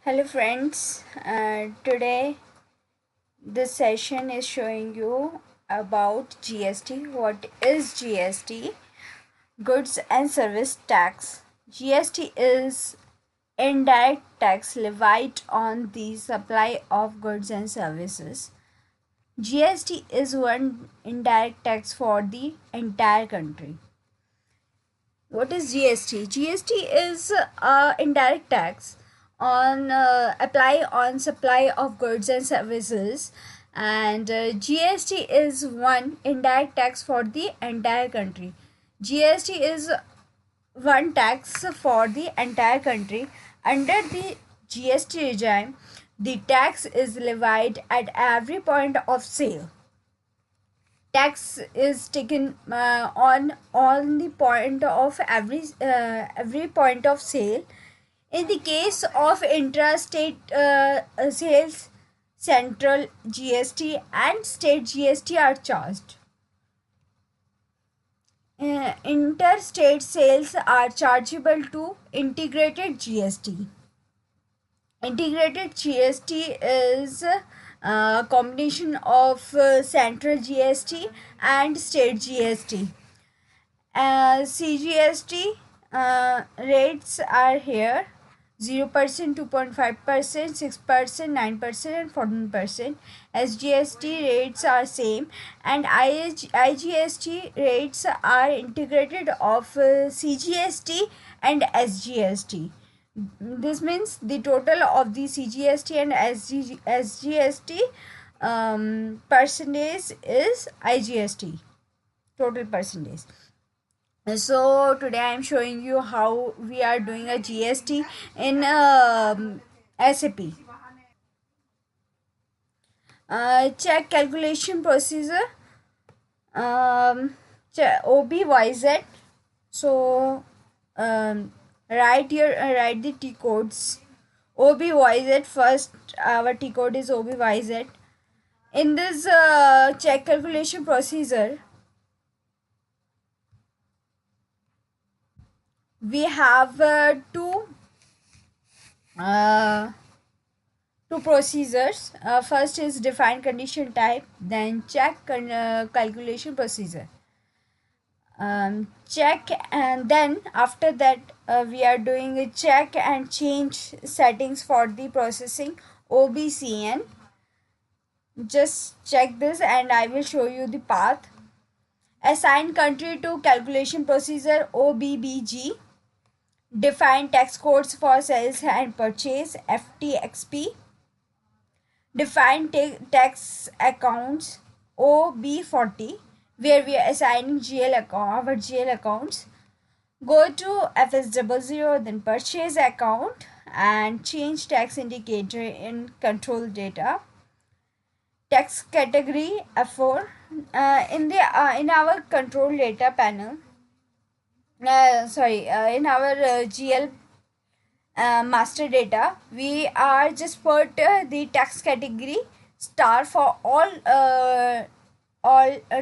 Hello friends, today this session is showing you about GST. What is GST? Goods and Service Tax. GST is indirect tax levied on the supply of goods and services. GST is one indirect tax for the entire country. What is GST? GST is indirect tax on apply on supply of goods and services, and GST is one indirect tax for the entire country. GST is one tax for the entire country. Under the GST regime, the tax is levied at every point of sale. Tax is taken on the point of every point of sale. In the case of intra-state sales, central GST and state GST are charged. Interstate sales are chargeable to integrated GST. Integrated GST is a combination of central GST and state GST. CGST rates are here: 0%, 2.5%, 6%, 9%, and 14%. SGST rates are same, and IGST rates are integrated of CGST and SGST. This means the total of the CGST and SGST percentage is IGST total percentage. So today I am showing you how we are doing a GST in SAP. Check calculation procedure, OBYZ. So write the T codes. OBYZ first. Our T code is OBYZ. In this check calculation procedure, we have two procedures. First is define condition type, then check calculation procedure. Check, and then after that we are doing a check and change settings for the processing OBCN. Just check this and I will show you the path. Assign country to calculation procedure OBBG. Define tax codes for sales and purchase FTXP. Define tax accounts OB40, where we are assigning our GL accounts. Go to FS00, then purchase account, and change tax indicator in control data. Tax category F4. In our control data panel, in our GL master data, we are just put the tax category star for all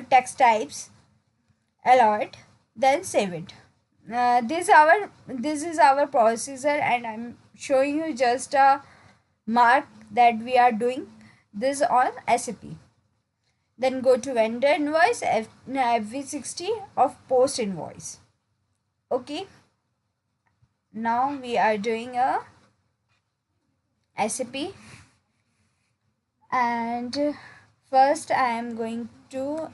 tax types, allow it, then save it. This is our procedure, and I'm showing you just a mark that we are doing this on SAP. Then go to vendor invoice, FV60 of post invoice. Okay, now we are doing a SAP, and first I am going to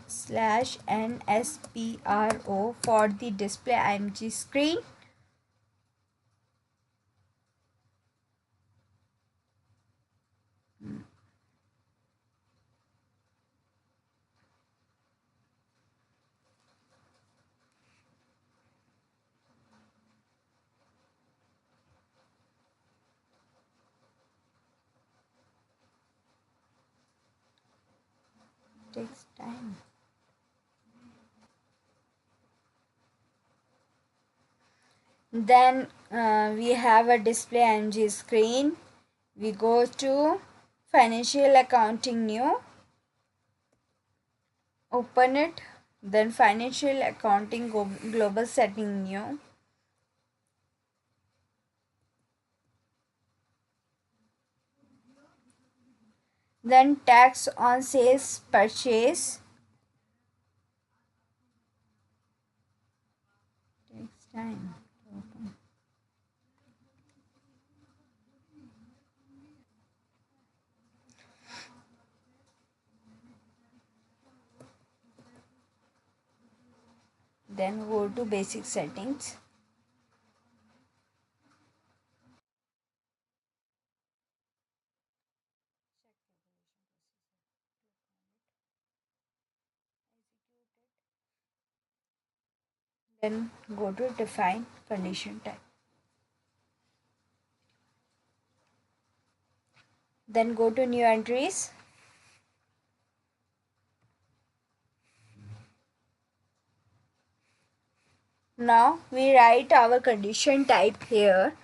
/NSPRO for the display IMG screen. Takes time. Then we have a display IMG screen. We go to financial accounting new, open it, then financial accounting global setting new. Then tax on sales purchase. Takes time. Then go to basic settings. Then go to define condition type. Then go to new entries. Now we write our condition type here.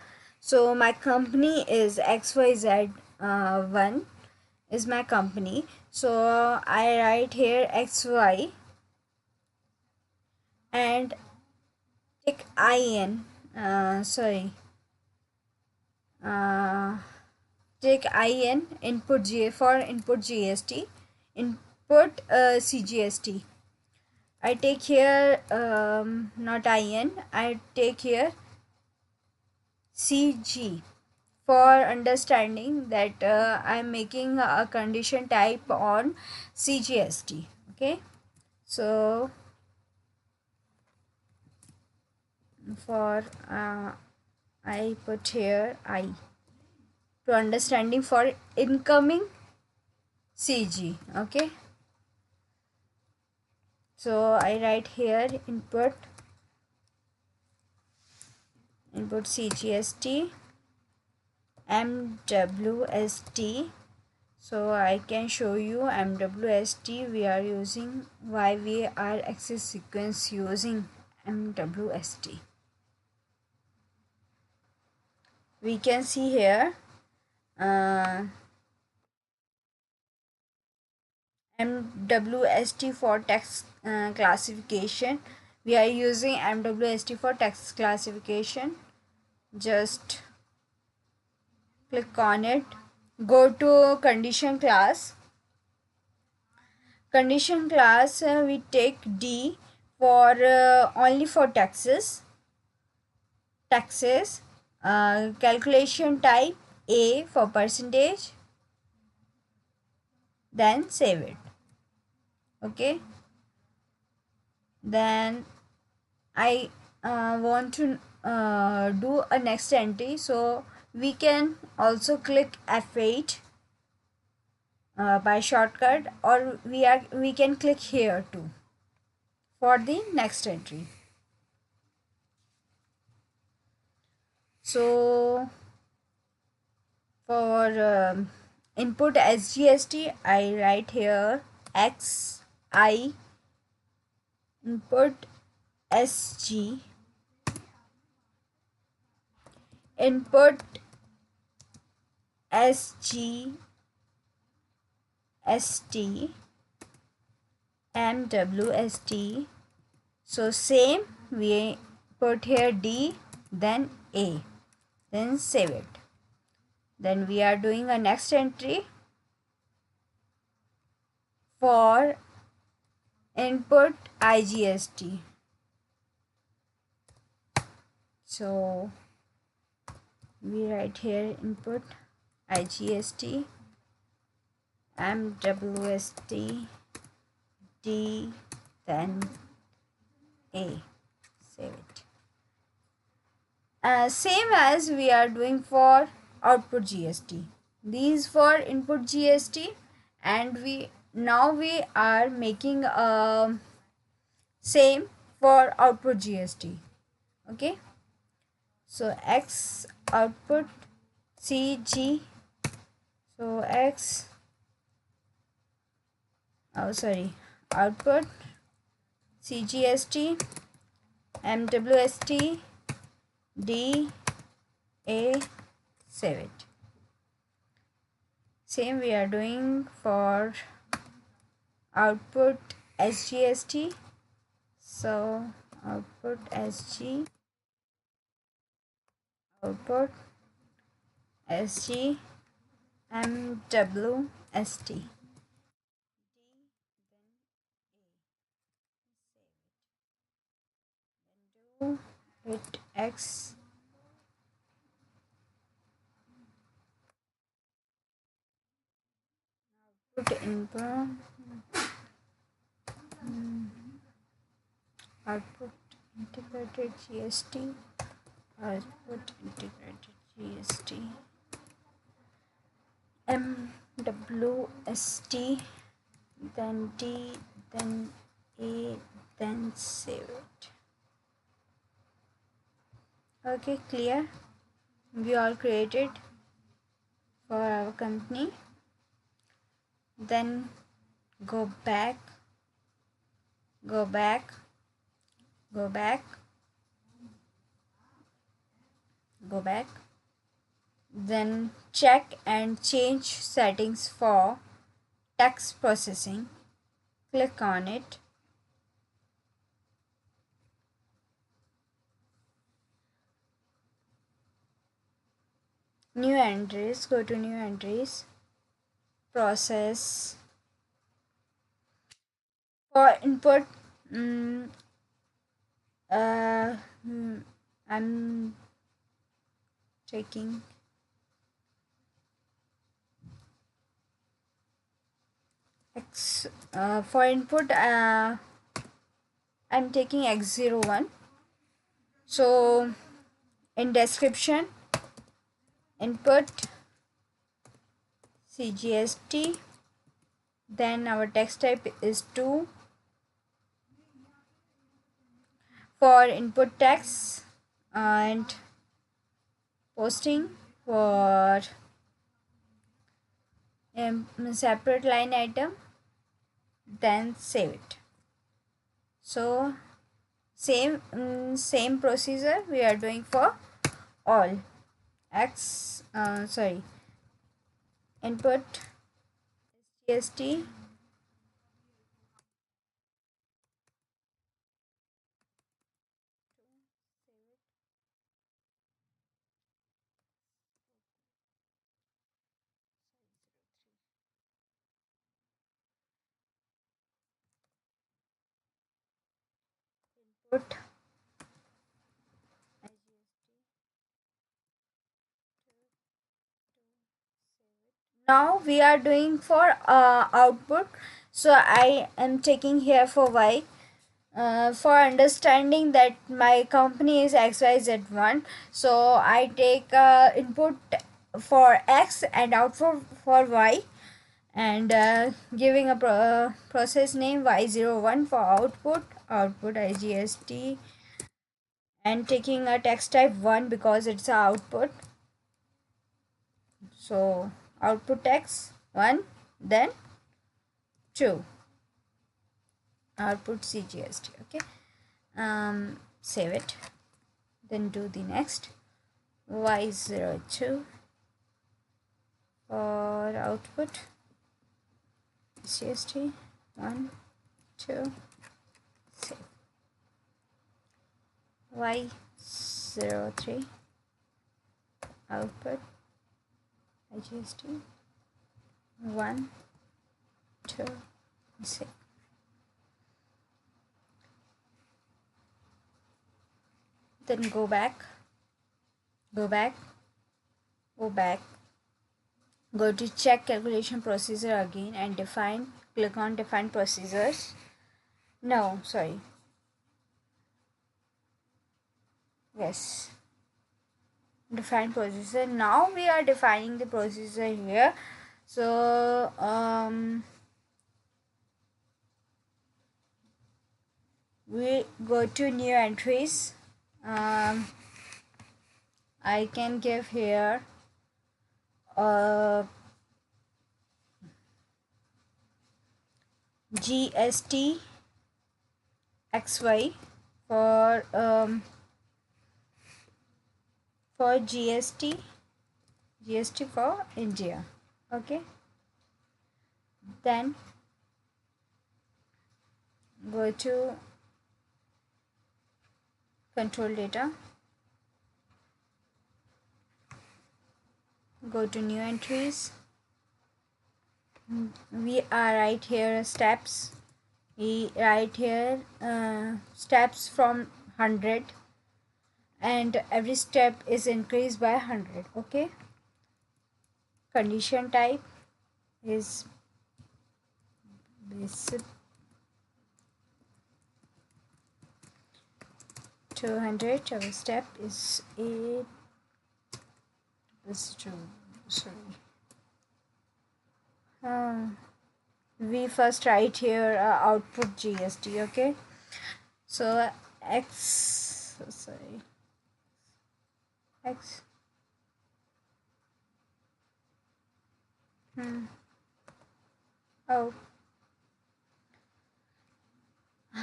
So my company is XYZ 1 is my company. So I write here XY and take IN. Take IN input for input GST, input CGST. I take here not IN, I take here CG for understanding that I'm making a condition type on CGST. Okay, so for I put here I to understanding for incoming CG. Okay, so I write here input CGST MWST. So I can show you MWST we are using, why we are access sequence using MWST. We can see here MWST for tax classification. We are using MWST for tax classification. Just click on it. Go to condition class. Condition class we take D for only for taxes. Calculation type A for percentage. Then save it. Okay, then I want to do a next entry, so we can also click F8 by shortcut, or we can click here too for the next entry. So for input SGST, I write here XI input SG input SGST MWST. So same we put here D, then A, then save it. Then we are doing a next entry for input IGST. So we write here input IGST MWST D, then A, save it. Same as we are doing for output GST. These for input GST, and we are making same for output GST. Okay, so X output CG, so X output CGST MWST D, A, save it. Same we are doing for output SGST. So output SG, output SG MWST. ST. D, then do it X. Put input, output integrated GST, output integrated GST, MWST, then D, then A, then save it. Okay, clear? We all created for our company. Then go back, go back, go back, go back. Then check and change settings for text processing. Click on it. New entries, go to new entries, process. For input, I'm taking X, for input, I'm taking X01. So in description, input CGST, then our text type is 2. For input text and posting for separate line item, then save it. So same procedure we are doing for all input SGST, input now we are doing for output. So I am taking here for Y. For understanding that my company is XYZ1, so I take input for X and output for Y, and giving a process name Y01 for output IGST, and taking a text type 1 because it's a output. So output text 1, then 2, output CGST. Okay, save it, then do the next. Y02 for output GST 1, 2, save. Y03 output IGST 1, 2, save. Then go back, go to check calculation procedure again and define. Click on define procedures. No, sorry. Yes, define procedure. Now we are defining the procedure here. So we go to new entries. I can give here GST XY for GST for India. Okay, then go to control data, go to new entries, we are right here steps. We write here steps from 100, and every step is increased by 100. Okay, condition type is basic 200. Our step is 8. This 2, sorry. We first write here output GST. Okay, so x oh,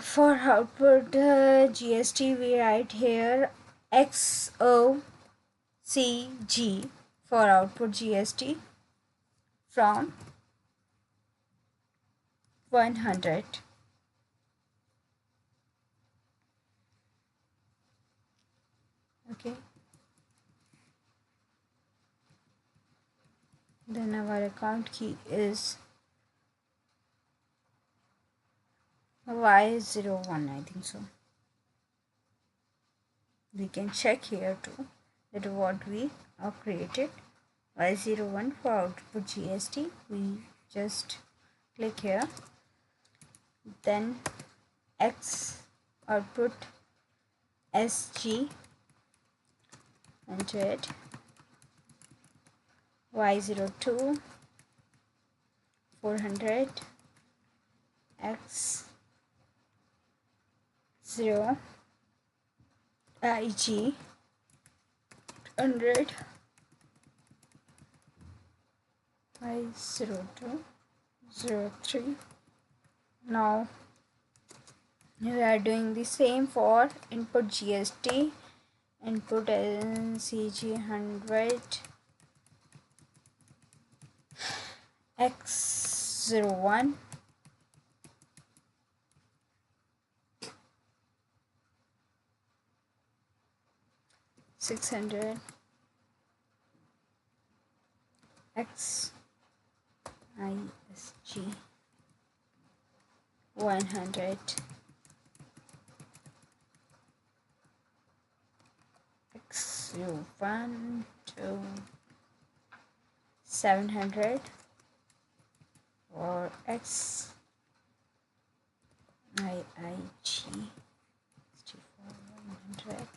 for output GST we write here XOCG for output GST from 100. Okay, then our account key is Y01, I think so. We can check here too that what we have created. Y01 for output GST. We just click here, then X output SG, enter it. Y02 400 X 0 IG 100 Y02 03. Now we are doing the same for input GST. Input CG100 X01 600 X ISG 100 X01 to 700 or X IIG 100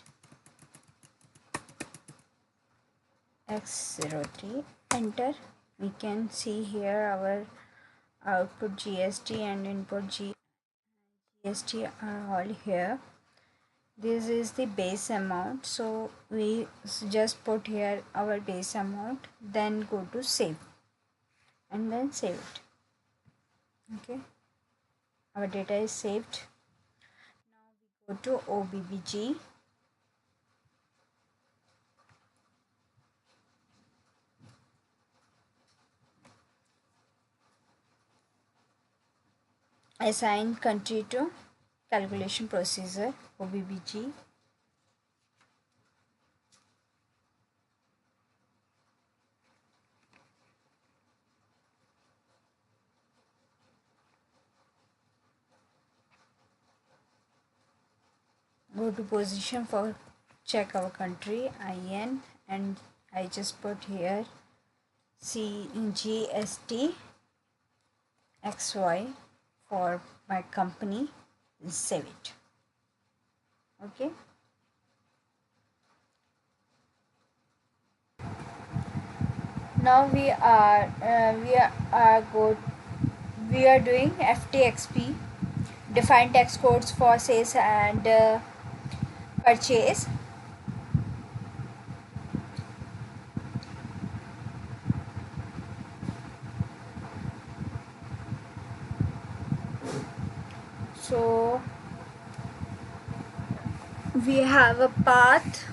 X03. Enter. We can see here our output GST and input GST are all here. This is the base amount, so we just put here our base amount, then go to save and then save it. Okay, our data is saved. Now we go to OBBG. Assign country to calculation procedure, OBBG. Go to position for check our country, IN, and I just put here CGST XY for my company. Save it. Okay, now we are doing FTXP, defined tax codes for sales and purchase. So we have a path.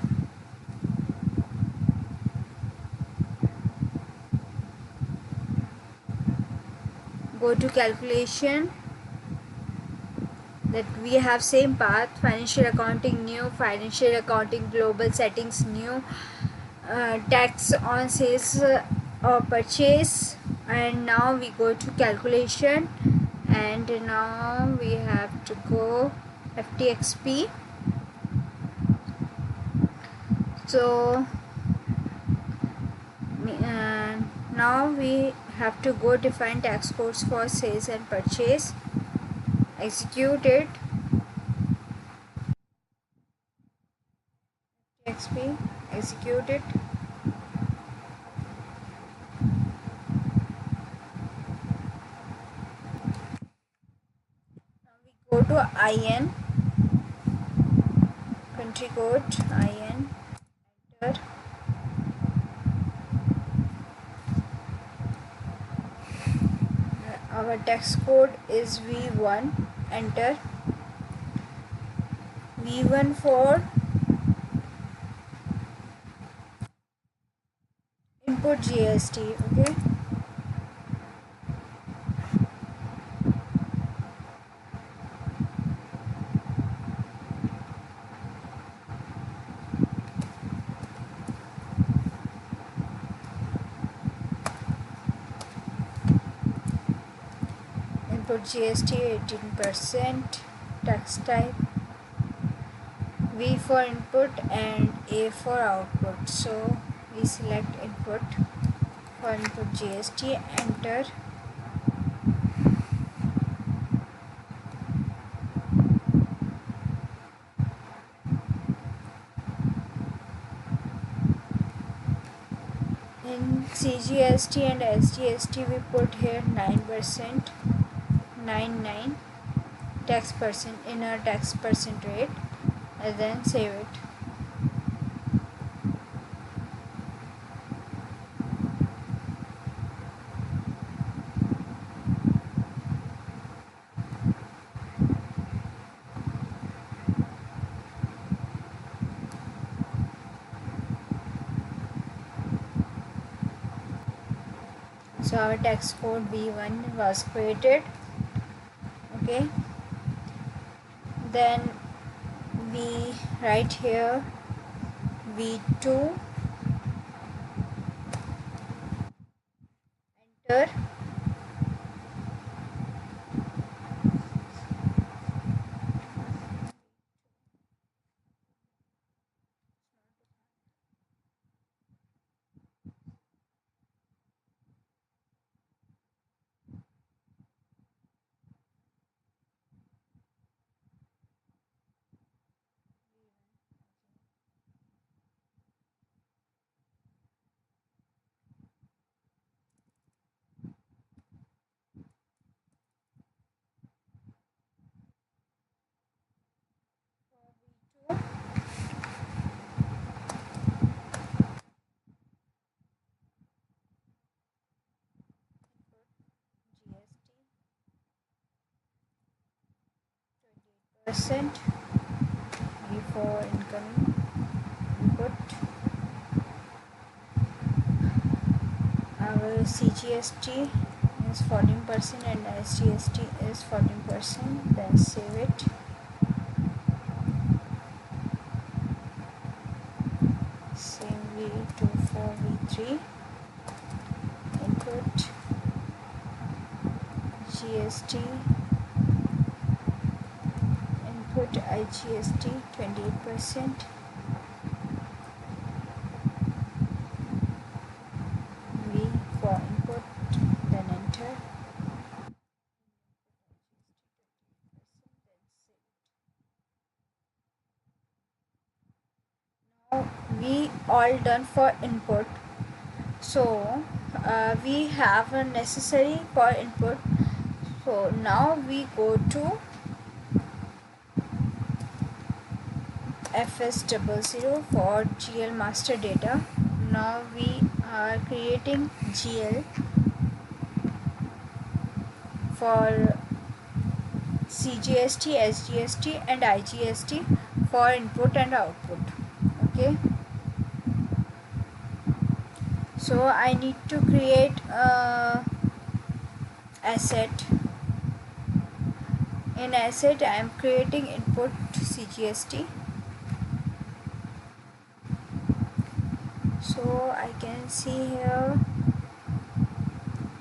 Go to calculation, that we have same path, financial accounting new, financial accounting global settings new, tax on sales or purchase and now we go to calculation, and now we have to go FTXP. So now we have to go define tax codes for sales and purchase, execute it, FTXP, execute it. Go to IN, country code IN, enter. Our tax code is V1, enter. V1 for input GST, okay. Input GST 18%, tax type V for input and A for output. So we select input for input GST, enter. In CGST and SGST we put here 9%, 99 tax percent in our tax percent rate, and then save it. So our tax code B1 was created, okay. Then we write here V2, enter. Percent before incoming input. Our CGST is 14% and SGST is 14%. Then save it. Same V2 for V3. Input GST. Input IGST 28%. V for input, then enter. Now we all done for input. So we have a necessary for input. So now we go to FS00 for GL master data. Now we are creating GL for CGST, SGST and IGST for input and output, okay. So I need to create a asset. In asset I am creating input CGST. So I can see here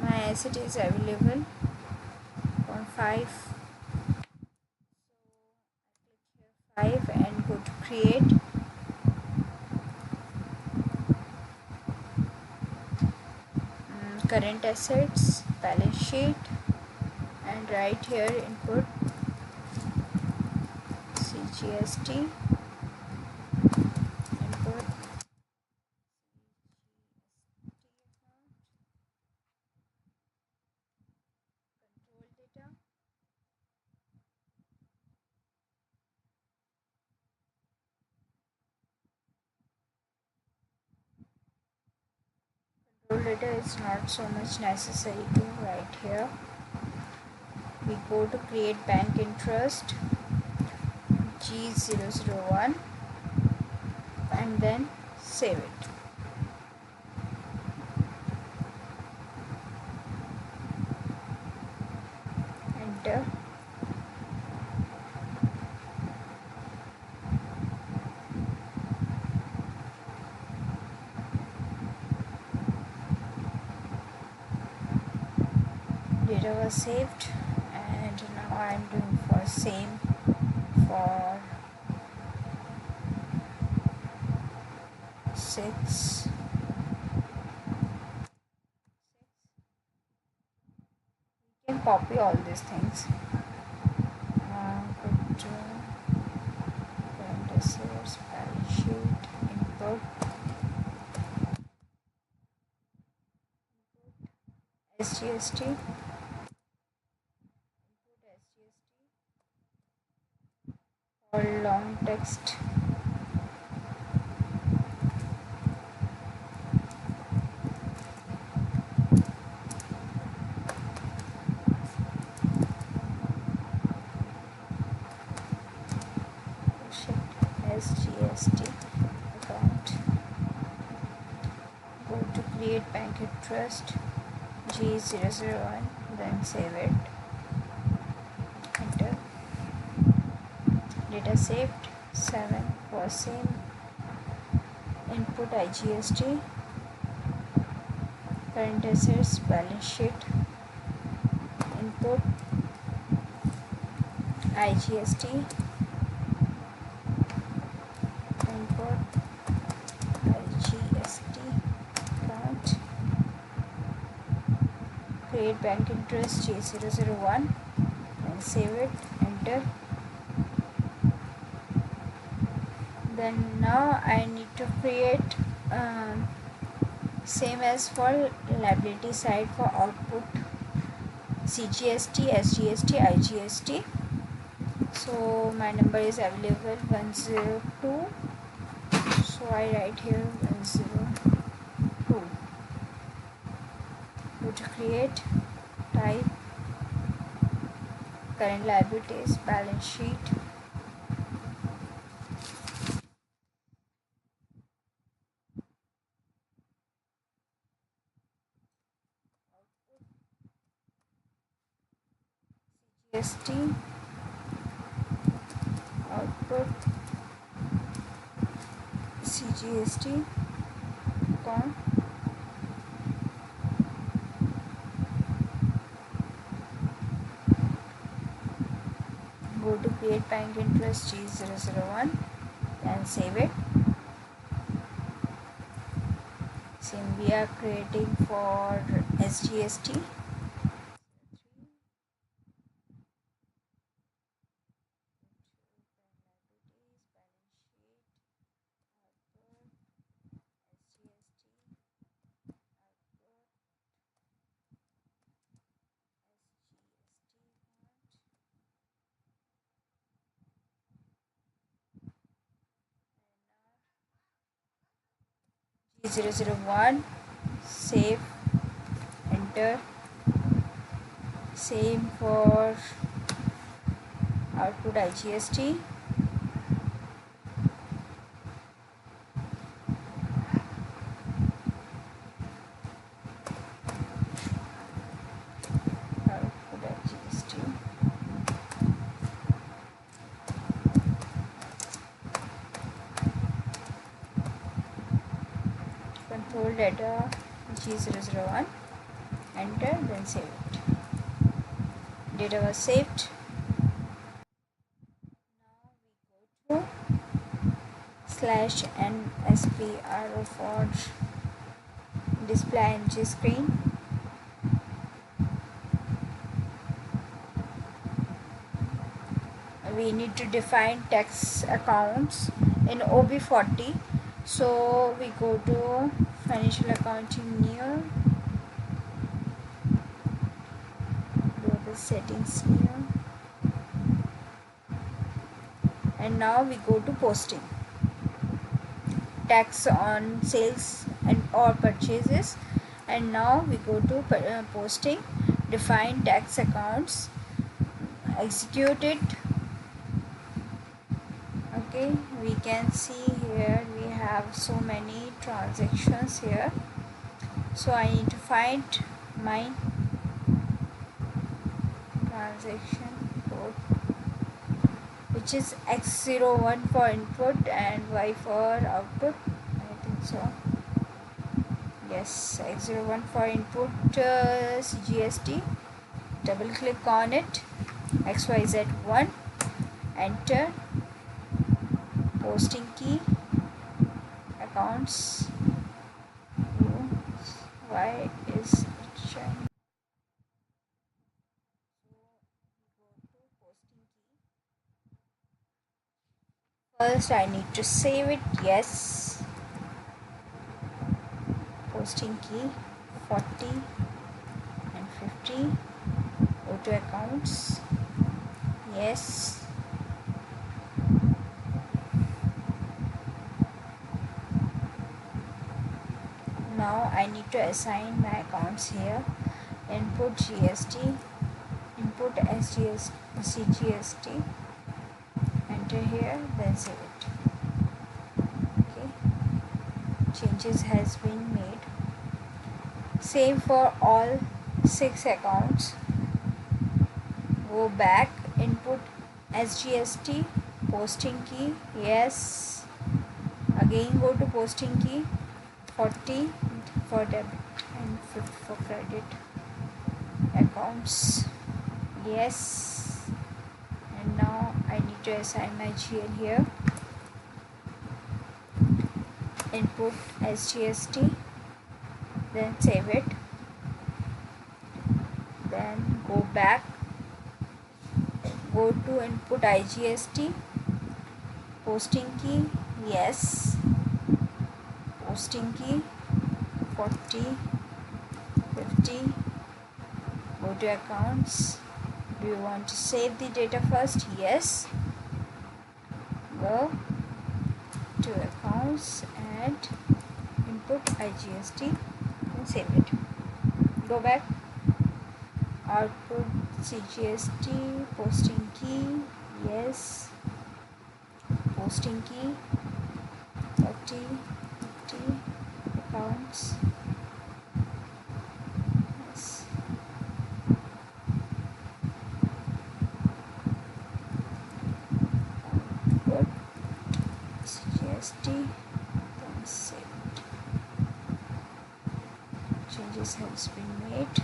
my asset is available on 5. So I click here 5 and go to create. Current assets, balance sheet, and right here input CGST, input control data, control data is not so much necessary to write here. We go to create bank interest G001 and then save it. Enter. Data was saved, and now I am doing for same for 6. You can copy all these things. Go to current assets, balance sheet, input SGST, input SGST for long text. SGST account. Go to create bank interest G001, then save it. Enter. Data saved. 7 for same. Input IGST, current assets, balance sheet, input IGST, input IGST account, create bank interest G001 and save it. Enter. Then now I need to create same as for liability side for output CGST, SGST, IGST. So my number is available 102. So I write here 102. Go to create, type current liabilities, balance sheet, GST, output CGST account, go to create bank interest G001 and save it. Same we are creating for SGST. G001, save, enter. Same for output IGST, output IGST, control data G001 enter, then save it. Data was saved. Now we go to /NSPRO for display ng screen. We need to define tax accounts in OB40. So we go to financial accounting new, global settings new, and now we go to posting, tax on sales and or purchases, and now we go to posting, define tax accounts, execute it. Okay, we can see here we have so many transactions here, so I need to find my transaction code, which is X01 for input and Y for output. I think so. Yes, X01 for input, CGST. Double click on it, XYZ1, enter, posting key, accounts. Why is it showing? First I need to save it. Yes, posting key 40 and 50, go to accounts. Yes, now I need to assign my accounts here. Input GST, input SGST, CGST, enter here, then save it. Okay, changes has been made. Same for all 6 accounts. Go back, input SGST, posting key, yes, again go to posting key, 40 for debit and 50 for credit accounts, yes, and now I need to assign my GL here. Input SGST, then save it, then go back, go to input IGST, posting key, yes, posting key 40, 50, go to accounts. Do you want to save the data first? Yes, go to accounts and input IGST and save it. Go back, output CGST, posting key, yes, posting key 40, 50, accounts, yes, output CGST, then save it. Changes has been made.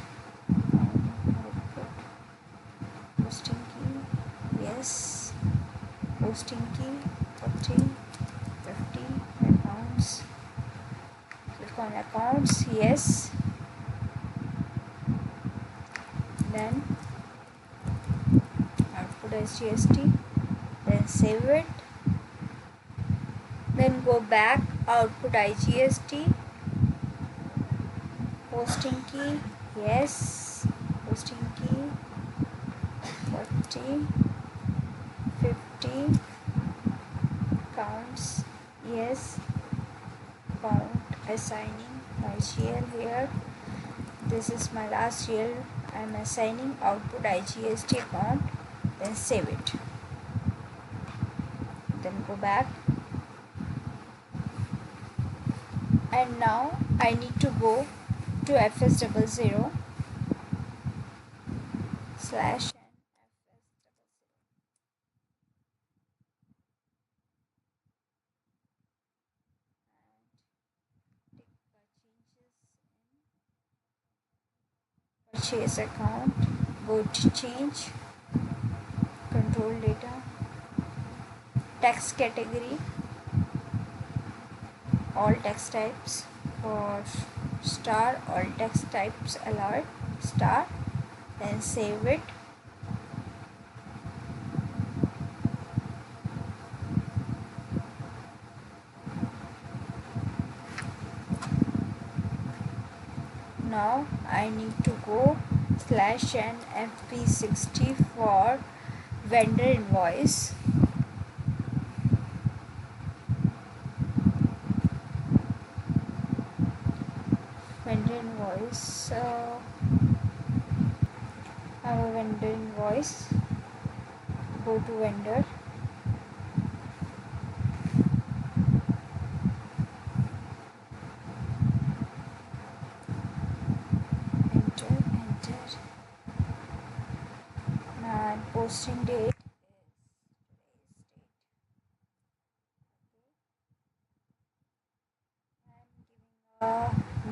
Output posting key, yes, posting key 40, 50, accounts, click on accounts, yes, then output SGST, then save it, then go back, output IGST, posting key, yes, posting key 40, 50, counts, yes, count, assigning my GL here. This is my last GL. I am assigning output IGST account, then save it, then go back, and now I need to go to FS00 slash purchase account, go to change, control data, tax category, all tax types. For star, all tax types allowed, star, then save it. Now I need to go /n FP60 for vendor invoice. Vendor invoice, our vendor invoice, go to vendor, enter, and posting date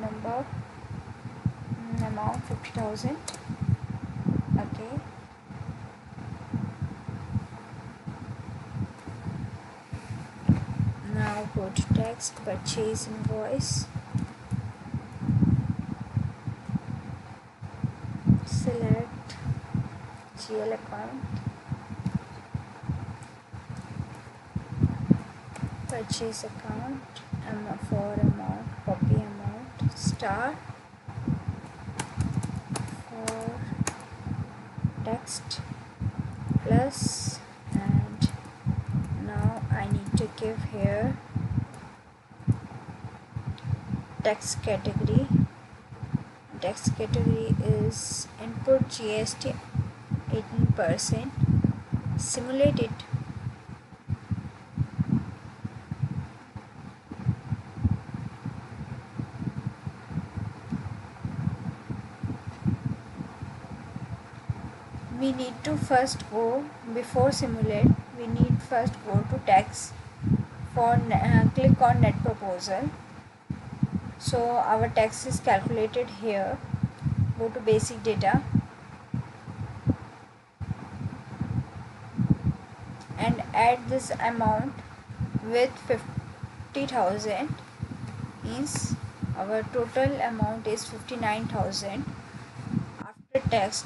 number, amount 50,000. Okay, now go to text, purchase invoice, select GL account, purchase account, for amount, copy amount, star, for text, plus, and now I need to give here tax category. Tax category is input GST 18%, simulate it. We need to first go, before simulate, we need first go to tax, for click on net proposal. So our tax is calculated here. Go to basic data and add this amount with 50,000, means our total amount is 59,000. After tax,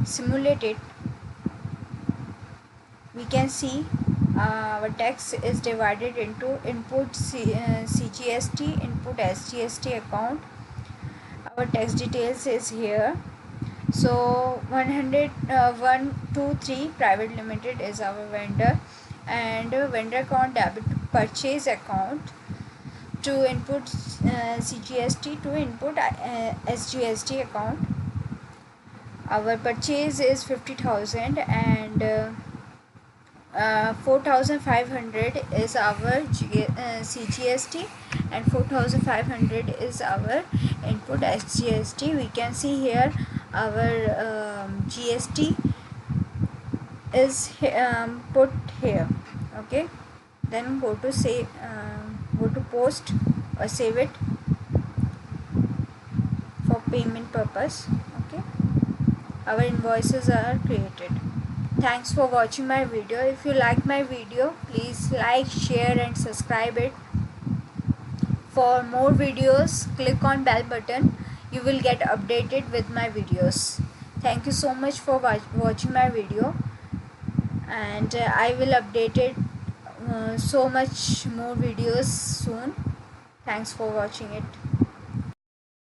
simulate it, we can see our tax is divided into input CGST, input SGST account. Our tax details is here. So 123 private limited is our vendor, and vendor account debit purchase account to input CGST, to input SGST account. Our purchase is 50,000 and 4,500 is our CGST and 4,500 is our input SGST. We can see here our GST is put here. Okay, then go to save, go to post or save it for payment purpose. Okay, our invoices are created. Thanks for watching my video. If you like my video, please like, share and subscribe it. For more videos, click on bell button. You will get updated with my videos. Thank you so much for watching my video, and I will update it so much more videos soon. Thanks for watching it.